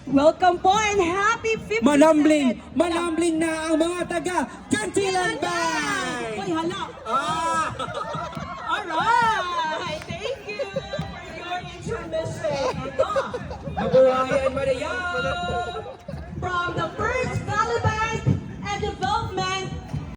Welcome po and happy 57th! Malambling na ang mga taga Kantilan Bay! Uy, hala! Ah! Alright! Thank you for your intermission. Ito,